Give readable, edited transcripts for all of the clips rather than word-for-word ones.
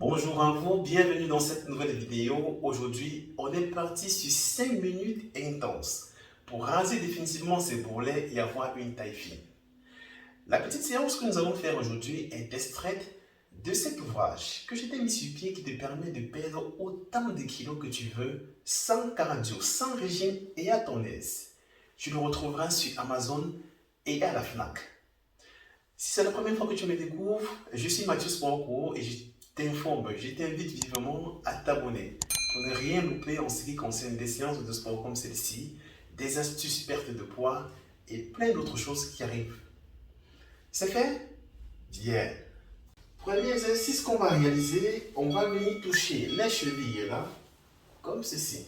Bonjour à vous, bienvenue dans cette nouvelle vidéo. Aujourd'hui, on est parti sur 5 minutes intenses pour raser définitivement ses bourrelets et avoir une taille fine. La petite séance que nous allons faire aujourd'hui est extraite de cet ouvrage que je t'ai mis sur pied qui te permet de perdre autant de kilos que tu veux, sans cardio, sans régime et à ton aise. Tu le retrouveras sur Amazon et à la Fnac. Si c'est la première fois que tu me découvres, je suis Mathieu Sportco et je t'invite vivement à t'abonner pour ne rien louper en ce qui concerne des séances de sport comme celle-ci, des astuces perte de poids et plein d'autres choses qui arrivent. C'est fait? Bien. Premier exercice qu'on va réaliser, on va venir toucher les chevilles là, comme ceci.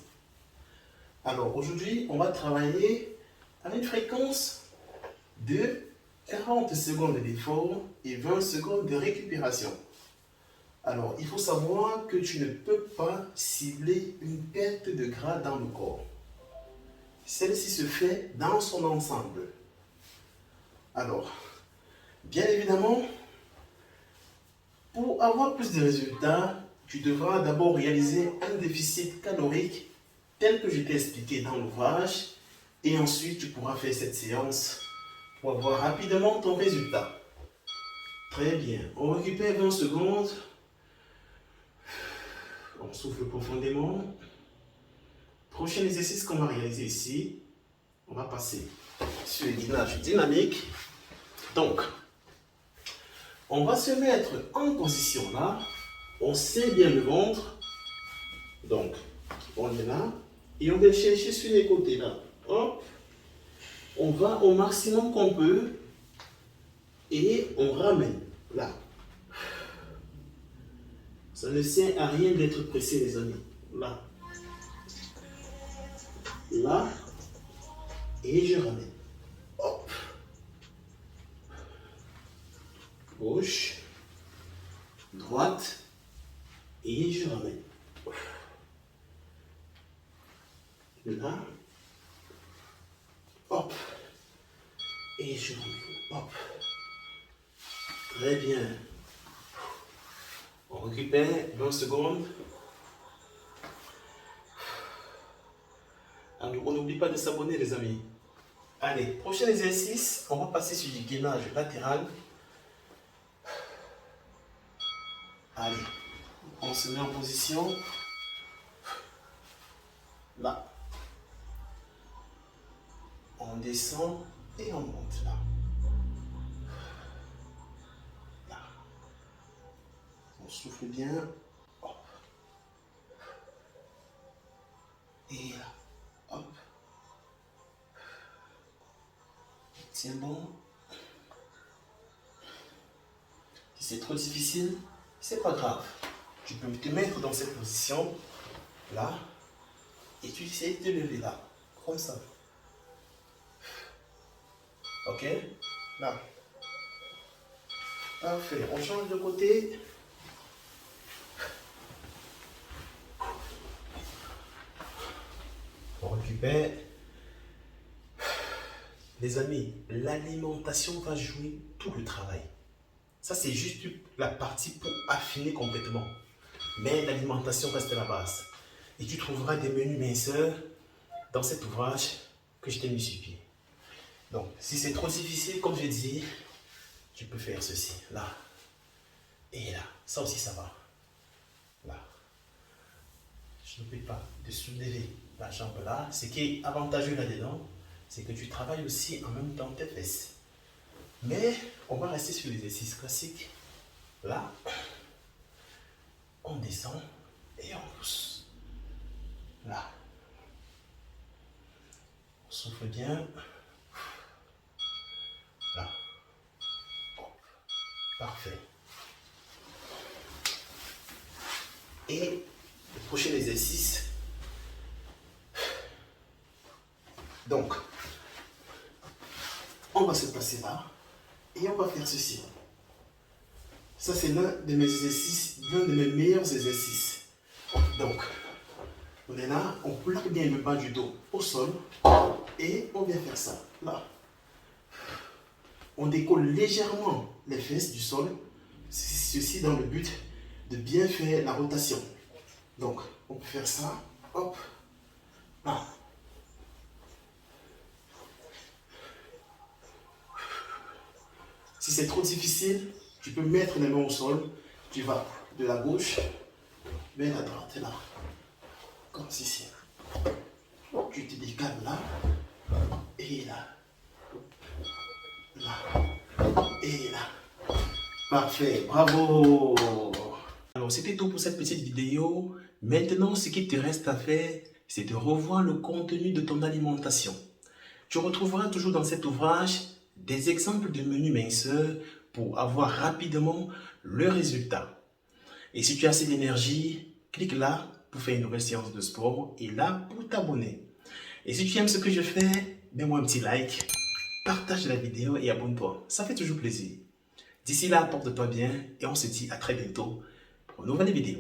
Alors aujourd'hui, on va travailler à une fréquence de 40 secondes d'effort et 20 secondes de récupération. Alors, il faut savoir que tu ne peux pas cibler une perte de gras dans le corps. Celle-ci se fait dans son ensemble. Alors, bien évidemment, pour avoir plus de résultats, tu devras d'abord réaliser un déficit calorique tel que je t'ai expliqué dans l'ouvrage et ensuite tu pourras faire cette séance pour avoir rapidement ton résultat. Très bien, on récupère 20 secondes. On souffle profondément. Prochain exercice qu'on va réaliser ici, on va passer sur le gainage dynamique. Donc, on va se mettre en position là. On serre bien le ventre. Donc, on est là. Et on va chercher sur les côtés là. Hop. On va au maximum qu'on peut. Et on ramène là. Ça ne sert à rien d'être pressé, les amis. Là. Là. Et je ramène. Hop. Gauche. Droite. Et je ramène. Là. Hop. Et je ramène. Hop. Très bien. On récupère 20 secondes. Alors, on n'oublie pas de s'abonner, les amis. Allez, prochain exercice, on va passer sur du gainage latéral. Allez, on se met en position. Là. On descend et on monte là. Là. On souffle bien. Hop. Et là. Hop. C'est bon. Si c'est trop difficile, c'est pas grave. Tu peux te mettre dans cette position là et tu essaies de te lever là, comme ça. Ok? Là. Parfait. On change de côté. On récupère. Les amis, l'alimentation va jouer tout le travail. Ça, c'est juste la partie pour affiner complètement. Mais l'alimentation reste la base. Et tu trouveras des menus minceurs dans cet ouvrage que je t'ai mis sur pied. Donc, si c'est trop difficile, comme je dis, tu peux faire ceci, là. Et là. Ça aussi, ça va. Là. Je n'oublie pas de soulever la jambe là. Ce qui est avantageux là-dedans, c'est que tu travailles aussi en même temps tes fesses. Mais on va rester sur l'exercice classique. Là, on descend et on pousse. Là. On souffle bien. Là. Parfait. Et le prochain exercice. Donc, on va se placer là et on va faire ceci. Ça, c'est l'un de mes exercices, l'un de mes meilleurs exercices. Donc, on est là, on plaque bien le bas du dos au sol et on vient faire ça. Là. On décolle légèrement les fesses du sol, ceci dans le but de bien faire la rotation. Donc, on peut faire ça, hop, là. Si c'est trop difficile, tu peux mettre les mains au sol. Tu vas de la gauche vers la droite, là. Comme ceci. Tu te décales là. Et là. Là. Et là. Parfait. Bravo. Alors, c'était tout pour cette petite vidéo. Maintenant, ce qu'il te reste à faire, c'est de revoir le contenu de ton alimentation. Tu retrouveras toujours dans cet ouvrage des exemples de menus minceurs pour avoir rapidement le résultat. Et si tu as assez d'énergie, clique là pour faire une nouvelle séance de sport et là pour t'abonner. Et si tu aimes ce que je fais, mets-moi un petit like, partage la vidéo et abonne-toi. Ça fait toujours plaisir. D'ici là, porte-toi bien et on se dit à très bientôt pour une nouvelle vidéo.